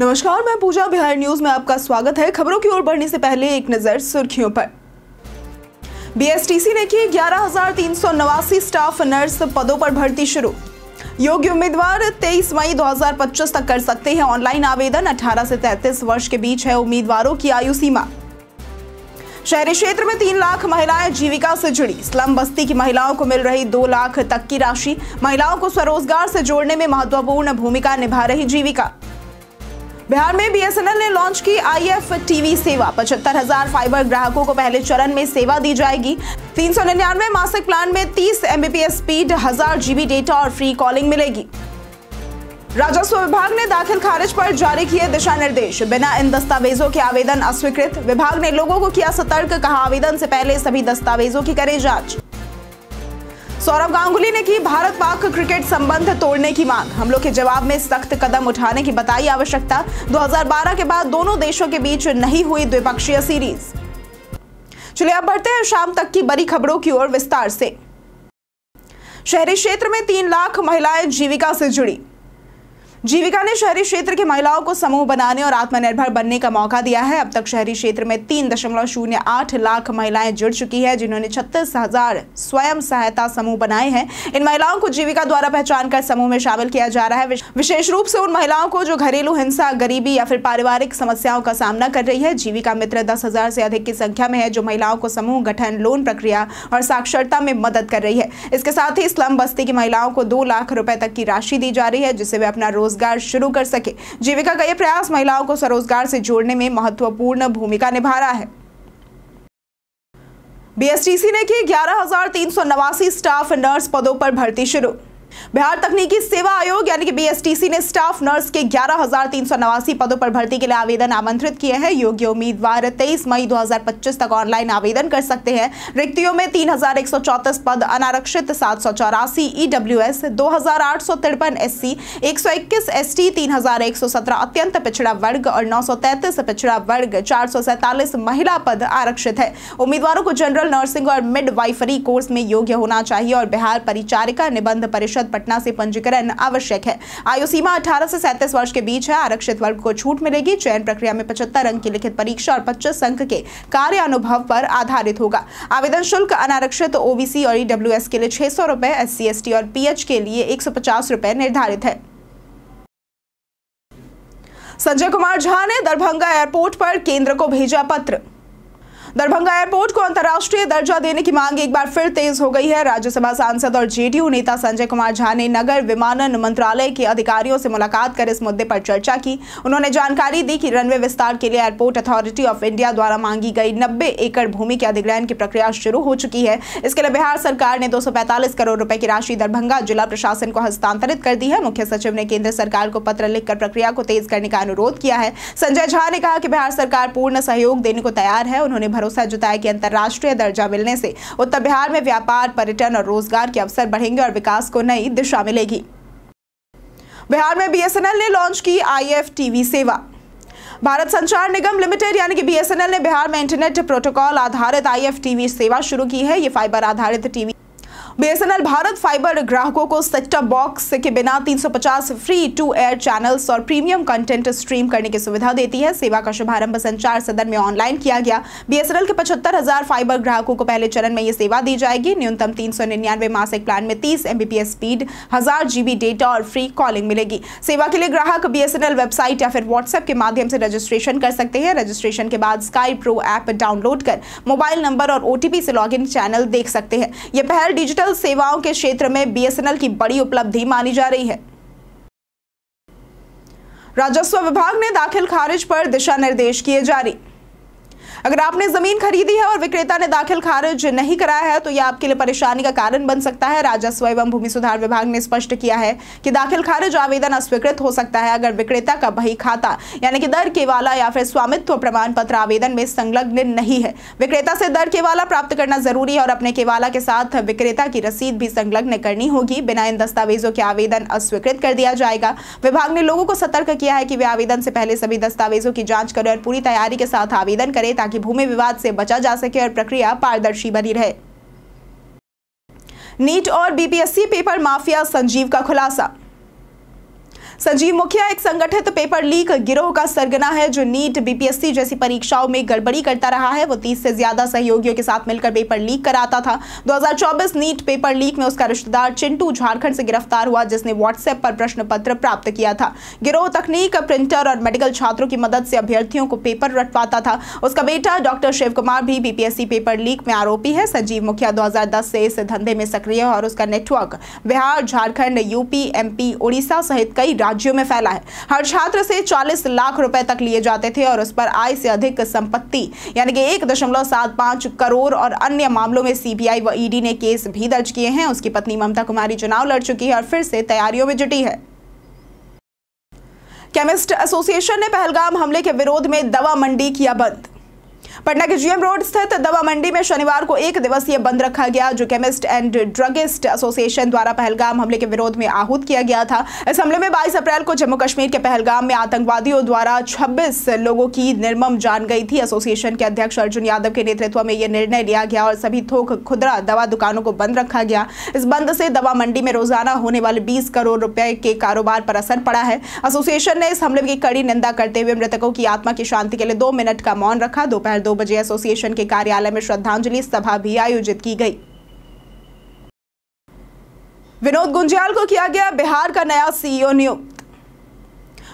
नमस्कार, मैं पूजा। बिहार न्यूज में आपका स्वागत है। खबरों की ओर बढ़ने से पहले एक नजर सुर्खियों पर। बीएसटीसी ने की 11,389 स्टाफ नर्स पदों पर भर्ती शुरू। योग्य उम्मीदवार 23 मई 2025 तक कर सकते हैं ऑनलाइन आवेदन। 18 से 33 वर्ष के बीच है उम्मीदवारों की आयु सीमा। शहरी क्षेत्र में 3 लाख महिलाएं जीविका से जुड़ी। स्लम बस्ती की महिलाओं को मिल रही 2 लाख तक की राशि। महिलाओं को स्वरोजगार से जोड़ने में महत्वपूर्ण भूमिका निभा रही जीविका। बिहार में बीएसएनएल ने लॉन्च की IFTV सेवा। 75,000 फाइबर ग्राहकों को पहले चरण में सेवा दी जाएगी। 399 मासिक प्लान में 30 Mbps स्पीड, 1000 GB डेटा और फ्री कॉलिंग मिलेगी। राजस्व विभाग ने दाखिल खारिज पर जारी किए दिशा निर्देश। बिना इन दस्तावेजों के आवेदन अस्वीकृत। विभाग ने लोगों को किया सतर्क, कहा आवेदन से पहले सभी दस्तावेजों की करें जांच। सौरव गांगुली ने की भारत पाक क्रिकेट संबंध तोड़ने की मांग। हमलों के जवाब में सख्त कदम उठाने की बताई आवश्यकता। 2012 के बाद दोनों देशों के बीच नहीं हुई द्विपक्षीय सीरीज। चलिए अब बढ़ते हैं शाम तक की बड़ी खबरों की ओर विस्तार से। शहरी क्षेत्र में 3 लाख महिलाएं जीविका से जुड़ी। जीविका ने शहरी क्षेत्र की महिलाओं को समूह बनाने और आत्मनिर्भर बनने का मौका दिया है। अब तक शहरी क्षेत्र में 3.08 लाख महिलाएं जुड़ चुकी है, जिन्होंने 36,000 स्वयं सहायता समूह बनाए हैं। इन महिलाओं को जीविका द्वारा पहचान कर समूह में शामिल किया जा रहा है। विशेष रूप से उन महिलाओं को जो घरेलू हिंसा, गरीबी या फिर पारिवारिक समस्याओं का सामना कर रही है। जीविका मित्र 10,000 से अधिक की संख्या में है, जो महिलाओं को समूह गठन, लोन प्रक्रिया और साक्षरता में मदद कर रही है। इसके साथ ही स्लम बस्ती की महिलाओं को 2 लाख रुपए तक की राशि दी जा रही है, जिससे वे अपना रोजगार शुरू कर सके। जीविका का यह प्रयास महिलाओं को स्वरोजगार से जोड़ने में महत्वपूर्ण भूमिका निभा रहा है। बीएसटीसी ने की 11,389 स्टाफ नर्स पदों पर भर्ती शुरू। बिहार तकनीकी सेवा आयोग यानी कि बीएसटीसी ने स्टाफ नर्स के 11,389 पदों पर भर्ती के लिए आवेदन आमंत्रित किए हैं। योग्य उम्मीदवार 23 मई 2025 तक ऑनलाइन आवेदन कर सकते हैं। रिक्तियों में 3,134 पद अनारक्षित, 784 EWS, 2,853 SC, 121 ST, 3,117 अत्यंत पिछड़ा वर्ग और 933 पिछड़ा वर्ग, 447 महिला पद आरक्षित है। उम्मीदवारों को जनरल नर्सिंग और मिडवाइफरी कोर्स में योग्य होना चाहिए और बिहार परिचारिका निबंध परिषद पटना से पंजीकरण आवश्यक है। आयु सीमा 18 से 37 वर्ष के बीच है। आरक्षित वर्ग को छूट मिलेगी। चयन प्रक्रिया में 75 अंक की लिखित परीक्षा और 25 अंक के कार्य अनुभव पर आधारित होगा। आवेदन शुल्क अनारक्षित OBC और EWS के लिए 600 रुपए, SC ST और PH के लिए 150 रुपए निर्धारित है। संजय कुमार झा ने दरभंगा एयरपोर्ट पर केंद्र को भेजा पत्र। दरभंगा एयरपोर्ट को अंतर्राष्ट्रीय दर्जा देने की मांग एक बार फिर तेज हो गई है। राज्यसभा सांसद और जेडीयू नेता संजय कुमार झा ने नगर विमानन मंत्रालय के अधिकारियों से मुलाकात कर इस मुद्दे पर चर्चा की। उन्होंने जानकारी दी कि रनवे विस्तार के लिए एयरपोर्ट अथॉरिटी ऑफ इंडिया द्वारा मांगी गई 90 एकड़ भूमि के अधिग्रहण की प्रक्रिया शुरू हो चुकी है। इसके लिए बिहार सरकार ने 245 करोड़ रुपए की राशि दरभंगा जिला प्रशासन को हस्तांतरित कर दी है। मुख्य सचिव ने केंद्र सरकार को पत्र लिखकर प्रक्रिया को तेज करने का अनुरोध किया है। संजय झा ने कहा कि बिहार सरकार पूर्ण सहयोग देने को तैयार है। उन्होंने भरोसा जताया कि अंतर्राष्ट्रीय दर्जा मिलने से उत्तर बिहार में व्यापार, पर्यटन और रोजगार के अवसर बढ़ेंगे और विकास को नई दिशा मिलेगी। बिहार में बीएसएनएल ने लॉन्च की IFTV सेवा। भारत संचार निगम लिमिटेड यानी कि बीएसएनएल ने बिहार में इंटरनेट प्रोटोकॉल आधारित IFTV सेवा शुरू की है। ये फाइबर आधारित टीवी बीएसएनएल भारत फाइबर ग्राहकों को सेट टॉप बॉक्स के बिना 350 फ्री टू एयर चैनल्स और प्रीमियम कंटेंट स्ट्रीम करने की सुविधा देती है। सेवा का शुभारंभ संचार सदन में ऑनलाइन किया गया। बीएसएनएल के 75,000 फाइबर ग्राहकों को पहले चरण में ये सेवा दी जाएगी। न्यूनतम 399 मासिक प्लान में 30 Mbps स्पीड, 1000 GB डेटा और फ्री कॉलिंग मिलेगी। सेवा के लिए ग्राहक बीएसएनएल वेबसाइट या फिर व्हाट्सएप के माध्यम से रजिस्ट्रेशन कर सकते हैं। रजिस्ट्रेशन के बाद स्काई प्रो ऐप डाउनलोड कर मोबाइल नंबर और OTP से लॉगिन चैनल देख सकते हैं। यह पहल डिजिटल सेवाओं के क्षेत्र में बीएसएनएल की बड़ी उपलब्धि मानी जा रही है। राजस्व विभाग ने दाखिल खारिज पर दिशा निर्देश किए जारी। अगर आपने जमीन खरीदी है और विक्रेता ने दाखिल खारिज नहीं कराया है तो यह आपके लिए परेशानी का कारण बन सकता है। राजस्व एवं भूमि सुधार विभाग ने स्पष्ट किया है कि दाखिल खारिज आवेदन अस्वीकृत हो सकता है अगर विक्रेता का बही खाता यानी कि दर केवाला या फिर स्वामित्व प्रमाण पत्र आवेदन में संलग्न नहीं है। विक्रेता से दर केवाला प्राप्त करना जरूरी है और अपने केवाला के साथ विक्रेता की रसीद भी संलग्न करनी होगी। बिना इन दस्तावेजों के आवेदन अस्वीकृत कर दिया जाएगा। विभाग ने लोगों को सतर्क किया है कि वे आवेदन से पहले सभी दस्तावेजों की जांच करें और पूरी तैयारी के साथ आवेदन करें ताकि भूमि विवाद से बचा जा सके और प्रक्रिया पारदर्शी बनी रहे। नीट और बीपीएससी पेपर माफिया संजीव का खुलासा। संजीव मुखिया एक संगठित पेपर लीक गिरोह का सरगना है जो नीट, बीपीएससी जैसी परीक्षाओं में गड़बड़ी करता रहा है। वो 30 से ज्यादा सहयोगियों के साथ मिलकर पेपर लीक कराता था। 2024 नीट पेपर लीक में उसका रिश्तेदार चिंटू झारखंड से गिरफ्तार हुआ, जिसने व्हाट्सएप पर प्रश्न पत्र प्राप्त किया था। गिरोह तकनीक, प्रिंटर और मेडिकल छात्रों की मदद से अभ्यर्थियों को पेपर रटवाता था। उसका बेटा डॉक्टर शिव कुमार भी बीपीएससी पेपर लीक में आरोपी है। संजीव मुखिया 2010 से इस धंधे में सक्रिय है और उसका network Bihar, Jharkhand, UP, MP, Orissa सहित कई राज्यों में फैला है। हर छात्र से 40 लाख रुपए तक लिए जाते थे और उस पर आय से अधिक संपत्ति यानी कि 1.75 करोड़ और अन्य मामलों में सीबीआई व ईडी ने केस भी दर्ज किए हैं। उसकी पत्नी ममता कुमारी चुनाव लड़ चुकी है और फिर से तैयारियों में जुटी है। केमिस्ट एसोसिएशन ने पहलगाम हमले के विरोध में दवा मंडी किया बंद। पटना के जीएम रोड स्थित दवा मंडी में शनिवार को एक दिवसीय बंद रखा गया, जो केमिस्ट एंड ड्रगिस्ट एसोसिएशन द्वारा पहलगाम हमले के विरोध में आहूत किया गया था। इस हमले में 22 अप्रैल को जम्मू कश्मीर के पहलगाम में आतंकवादियों द्वारा 26 लोगों की निर्मम जान गई थी। एसोसिएशन के अध्यक्ष अर्जुन यादव के नेतृत्व में यह निर्णय लिया गया और सभी थोक खुदरा दवा दुकानों को बंद रखा गया। इस बंद से दवा मंडी में रोजाना होने वाले 20 करोड़ रुपए के कारोबार पर असर पड़ा है। एसोसिएशन ने इस हमले की कड़ी निंदा करते हुए मृतकों की आत्मा की शांति के लिए 2 मिनट का मौन रखा। दोपहर 2 बजे एसोसिएशन के कार्यालय में श्रद्धांजलि सभा भी आयोजित की गई। विनोद गुंजियाल को किया गया बिहार का नया सीईओ नियुक्त।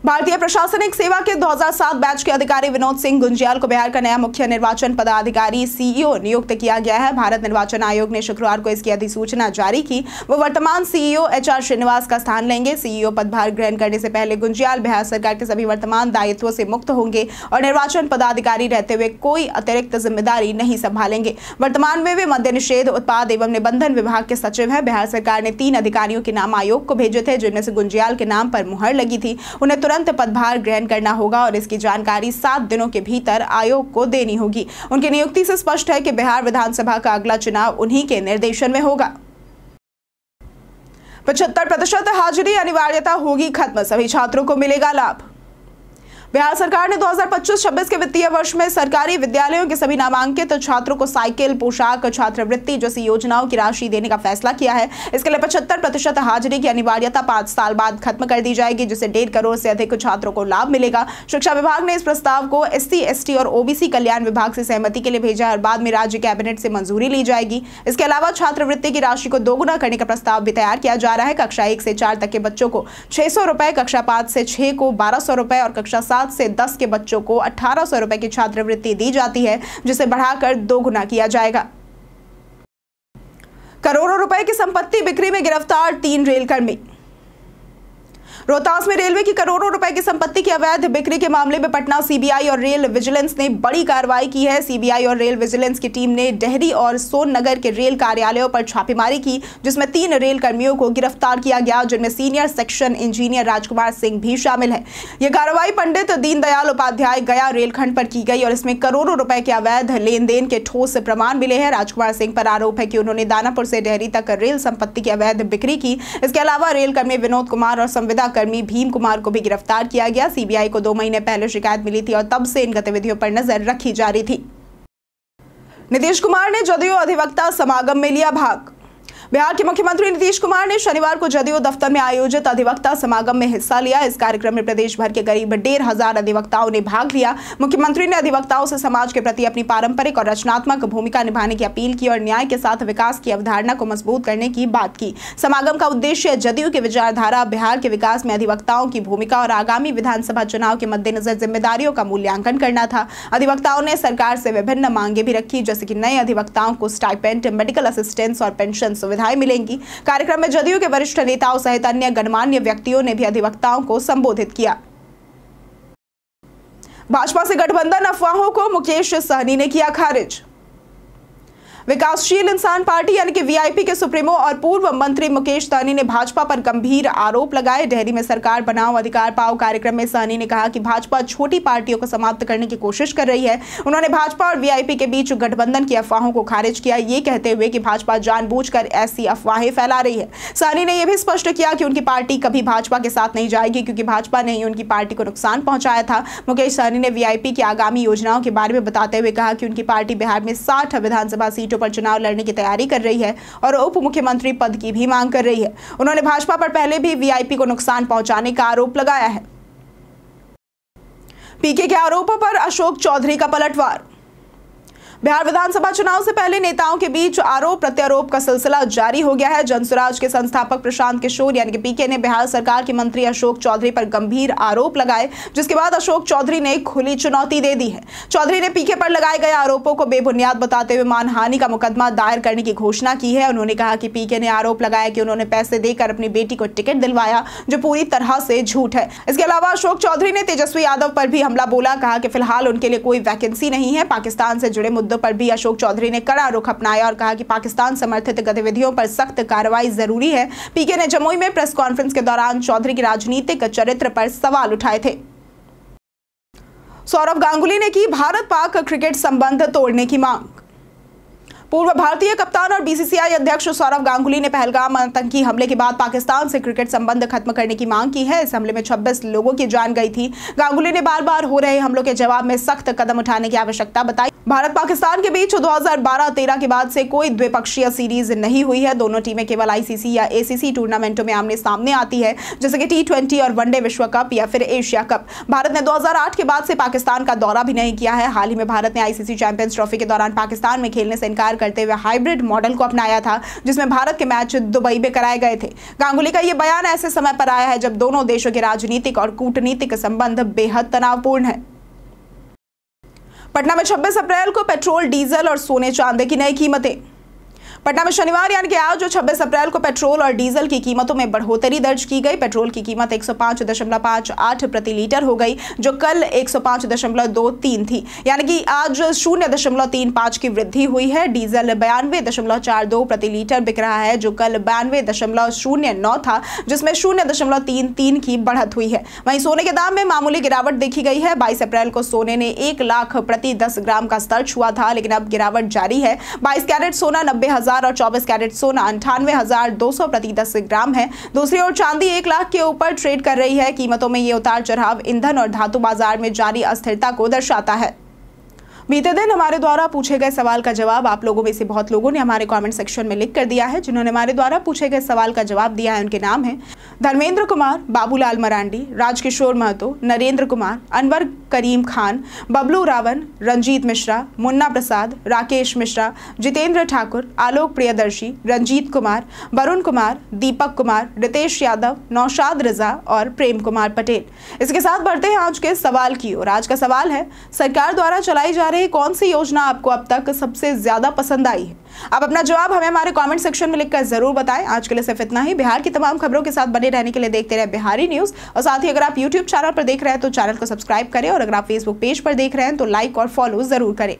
भारतीय प्रशासनिक सेवा के 2007 बैच के अधिकारी विनोद सिंह गुंजियाल को बिहार का नया मुख्य निर्वाचन पदाधिकारी सीईओ नियुक्त किया गया है। भारत निर्वाचन आयोग ने शुक्रवार को इसकी अधिसूचना जारी की। वो वर्तमान सीईओ एचआर श्रीनिवास का स्थान लेंगे। सीईओ पदभार ग्रहण करने से पहले गुंजियाल बिहार सरकार के सभी वर्तमान दायित्वों से मुक्त होंगे और निर्वाचन पदाधिकारी रहते हुए कोई अतिरिक्त जिम्मेदारी नहीं संभालेंगे। वर्तमान में वे मद्य निषेध, उत्पाद एवं निबंधन विभाग के सचिव हैं। बिहार सरकार ने 3 अधिकारियों के नाम आयोग को भेजे थे, जिनमें से गुंजियाल के नाम पर मुहर लगी थी। उन्हें तुरंत पदभार ग्रहण करना होगा और इसकी जानकारी 7 दिनों के भीतर आयोग को देनी होगी। उनकी नियुक्ति से स्पष्ट है कि बिहार विधानसभा का अगला चुनाव उन्हीं के निर्देशन में होगा। 75% हाजिरी अनिवार्यता होगी खत्म, सभी छात्रों को मिलेगा लाभ। बिहार सरकार ने 2025-26 के वित्तीय वर्ष में सरकारी विद्यालयों के सभी नामांकित छात्रों को साइकिल, पोशाक, छात्रवृत्ति जैसी योजनाओं की राशि देने का फैसला किया है। इसके लिए 75% हाजिरी की अनिवार्यता 5 साल बाद खत्म कर दी जाएगी, जिससे 1.5 करोड़ से अधिक छात्रों को लाभ मिलेगा। शिक्षा विभाग ने इस प्रस्ताव को SC, ST और OBC कल्याण विभाग से सहमति के लिए भेजा और बाद में राज्य कैबिनेट से मंजूरी ली जाएगी। इसके अलावा छात्रवृत्ति की राशि को दोगुना करने का प्रस्ताव भी तैयार किया जा रहा है। कक्षा 1 से 4 तक के बच्चों को 600 रुपए, कक्षा 5 से 6 को 1200 रुपए और कक्षा 7 से 10 के बच्चों को 1800 रुपए की छात्रवृत्ति दी जाती है, जिसे बढ़ाकर 2 गुना किया जाएगा। करोड़ों रुपए की संपत्ति बिक्री में गिरफ्तार 3 रेलकर्मी। रोहतास में रेलवे की करोड़ों रुपए की संपत्ति की अवैध बिक्री के मामले में पटना सीबीआई और रेल विजिलेंस ने बड़ी कार्रवाई की है। सीबीआई और रेल विजिलेंस की टीम ने डेहरी और सोननगर के रेल कार्यालयों पर छापेमारी की, जिसमें 3 रेल कर्मियों को गिरफ्तार किया गया, जिनमें senior section engineer Rajkumar Singh भी शामिल है। यह कार्रवाई पंडित दीनदयाल उपाध्याय गया रेलखंड पर की गई और इसमें करोड़ों रुपए के अवैध लेन देन के ठोस प्रमाण मिले हैं। राजकुमार सिंह पर आरोप है कि उन्होंने दानापुर से डेहरी तक रेल संपत्ति की अवैध बिक्री की। इसके अलावा रेल कर्मी विनोद कुमार और संविदा कर्मी भीम कुमार को भी गिरफ्तार किया गया। सीबीआई को 2 महीने पहले शिकायत मिली थी और तब से इन गतिविधियों पर नजर रखी जा रही थी। नीतीश कुमार ने जदयू अधिवक्ता समागम में लिया भाग। बिहार के मुख्यमंत्री नीतीश कुमार ने शनिवार को जदयू दफ्तर में आयोजित अधिवक्ता समागम में हिस्सा लिया। इस कार्यक्रम में प्रदेश भर के करीब 1,500 अधिवक्ताओं ने भाग लिया। मुख्यमंत्री ने अधिवक्ताओं से समाज के प्रति अपनी पारंपरिक और रचनात्मक भूमिका निभाने की अपील की और न्याय के साथ विकास की अवधारणा को मजबूत करने की बात की। समागम का उद्देश्य जदयू की विचारधारा, बिहार के विकास में अधिवक्ताओं की भूमिका और आगामी विधानसभा चुनाव के मद्देनजर जिम्मेदारियों का मूल्यांकन करना था। अधिवक्ताओं ने सरकार से विभिन्न मांगे भी रखी, जैसे कि नए अधिवक्ताओं को स्टाइपेंड, मेडिकल असिस्टेंस और पेंशन सुविधाएं मिलेंगी। कार्यक्रम में जदयू के वरिष्ठ नेताओं सहित अन्य गणमान्य व्यक्तियों ने भी अधिवक्ताओं को संबोधित किया। भाजपा से गठबंधन अफवाहों को मुकेश सहनी ने किया खारिज। विकासशील इंसान पार्टी यानी कि वीआईपी के सुप्रीमो और पूर्व मंत्री मुकेश सहनी ने भाजपा पर गंभीर आरोप लगाए। डेहरी में सरकार बनाओ अधिकार पाओ कार्यक्रम में सहनी ने कहा कि भाजपा छोटी पार्टियों को समाप्त करने की कोशिश कर रही है। उन्होंने भाजपा और वीआईपी के बीच गठबंधन की अफवाहों को खारिज किया, ये कहते हुए कि भाजपा जानबूझकर ऐसी अफवाहें फैला रही है। सहनी ने यह भी स्पष्ट किया कि उनकी पार्टी कभी भाजपा के साथ नहीं जाएगी, क्योंकि भाजपा ने ही उनकी पार्टी को नुकसान पहुंचाया था। मुकेश सहनी ने वीआईपी की आगामी योजनाओं के बारे में बताते हुए कहा कि उनकी पार्टी बिहार में 60 विधानसभा सीटों सीटों पर चुनाव लड़ने की तैयारी कर रही है और उप मुख्यमंत्री पद की भी मांग कर रही है। उन्होंने भाजपा पर पहले भी वीआईपी को नुकसान पहुंचाने का आरोप लगाया है। पीके के आरोपों पर अशोक चौधरी का पलटवार। बिहार विधानसभा चुनाव से पहले नेताओं के बीच आरोप प्रत्यारोप का सिलसिला जारी हो गया है। जनसुराज के संस्थापक प्रशांत किशोर यानी कि पीके ने बिहार सरकार के मंत्री अशोक चौधरी पर गंभीर आरोप लगाए, जिसके बाद अशोक चौधरी ने खुली चुनौती दे दी है। चौधरी ने पीके पर लगाए गए आरोपों को बेबुनियाद बताते हुए मानहानि का मुकदमा दायर करने की घोषणा की है। उन्होंने कहा कि पीके ने आरोप लगाया कि उन्होंने पैसे देकर अपनी बेटी को टिकट दिलवाया, जो पूरी तरह से झूठ है। इसके अलावा अशोक चौधरी ने तेजस्वी यादव पर भी हमला बोला, कहा कि फिलहाल उनके लिए कोई वैकेंसी नहीं है। पाकिस्तान से जुड़े मुद्दों पर भी अशोक चौधरी ने कड़ा रुख अपनाया और कहा कि पाकिस्तान समर्थित गतिविधियों पर सख्त कार्रवाई जरूरी है। पीके ने जमुई में प्रेस कॉन्फ्रेंस के दौरान चौधरी के राजनीतिक चरित्र पर सवाल उठाए थे। सौरव गांगुली ने की भारत पाक क्रिकेट संबंध तोड़ने की मांग। पूर्व भारतीय कप्तान और बीसीसीआई अध्यक्ष सौरव गांगुली ने पहलगाम आतंकी हमले के बाद पाकिस्तान से क्रिकेट संबंध खत्म करने की मांग की है। इस हमले में 26 लोगों की जान गई थी। गांगुली ने बार बार हो रहे हमलों के जवाब में सख्त कदम उठाने की आवश्यकता बताई। भारत पाकिस्तान के बीच 2012-13 के बाद से कोई द्विपक्षीय सीरीज नहीं हुई है। दोनों टीमें केवल आईसीसी या एसीसी टूर्नामेंटों में आमने सामने आती है, जैसे कि T20 और वनडे विश्व कप या फिर एशिया कप। भारत ने 2008 के बाद से पाकिस्तान का दौरा भी नहीं किया है। हाल ही में भारत ने आईसीसी चैंपियंस ट्रॉफी के दौरान पाकिस्तान में खेलने से इनकार करते हुए हाइब्रिड मॉडल को अपनाया था, जिसमें भारत के मैच दुबई में कराए गए थे। गांगुली का यह बयान ऐसे समय पर आया है जब दोनों देशों के राजनीतिक और कूटनीतिक संबंध बेहद तनावपूर्ण है। पटना में 26 अप्रैल को पेट्रोल, डीजल और सोने चांदी की नई कीमतें। पटना में शनिवार यानी कि आज जो 26 अप्रैल को पेट्रोल और डीजल की कीमतों में बढ़ोतरी दर्ज की गई। पेट्रोल की कीमत 105.58 प्रति लीटर हो गई, जो कल 105.23 थी, यानी कि आज 0.35 की वृद्धि हुई है। डीजल 92.42 प्रति लीटर बिक रहा है, जो कल 92.09 था, जिसमें 0.33 की बढ़त हुई है। वहीं सोने के दाम में मामूली गिरावट देखी गई है। 22 अप्रैल को सोने ने 1 लाख प्रति 10 ग्राम का स्तर छुआ था, लेकिन अब गिरावट जारी है। 22 कैरेट सोना 90,000 और 24 कैरेट सोना 98,200 प्रति 10 ग्राम है। दूसरी ओर चांदी 1 लाख के ऊपर ट्रेड कर रही है। कीमतों में ये उतार चढ़ाव ईंधन और धातु बाजार में जारी अस्थिरता को दर्शाता है। बीते दिन हमारे द्वारा पूछे गए सवाल का जवाब आप लोगों में से बहुत लोगों ने हमारे कमेंट सेक्शन में लिख कर दिया है। जिन्होंने हमारे द्वारा पूछे गए सवाल का जवाब दिया है उनके नाम हैं धर्मेंद्र कुमार, बाबूलाल मरांडी, राजकिशोर महतो, नरेंद्र कुमार, अनवर करीम खान, बबलू रावण, रंजीत मिश्रा, मुन्ना प्रसाद, राकेश मिश्रा, जितेंद्र ठाकुर, आलोक प्रियदर्शी, रंजीत कुमार, वरुण कुमार, दीपक कुमार, रितेश यादव, नौशाद रजा और प्रेम कुमार पटेल। इसके साथ बढ़ते हैं आज के सवाल की ओर। आज का सवाल है, सरकार द्वारा चलाई जा रही कौन सी योजना आपको अब तक सबसे ज्यादा पसंद आई है? आप अपना जवाब हमें हमारे कमेंट सेक्शन में लिखकर जरूर बताएं। आज के लिए सिर्फ इतना ही। बिहार की तमाम खबरों के साथ बने रहने के लिए देखते रहे बिहारी न्यूज, और साथ ही अगर आप यूट्यूब चैनल पर देख रहे हैं तो चैनल को सब्सक्राइब करें, और अगर आप फेसबुक पेज पर देख रहे हैं तो लाइक और फॉलो जरूर करें।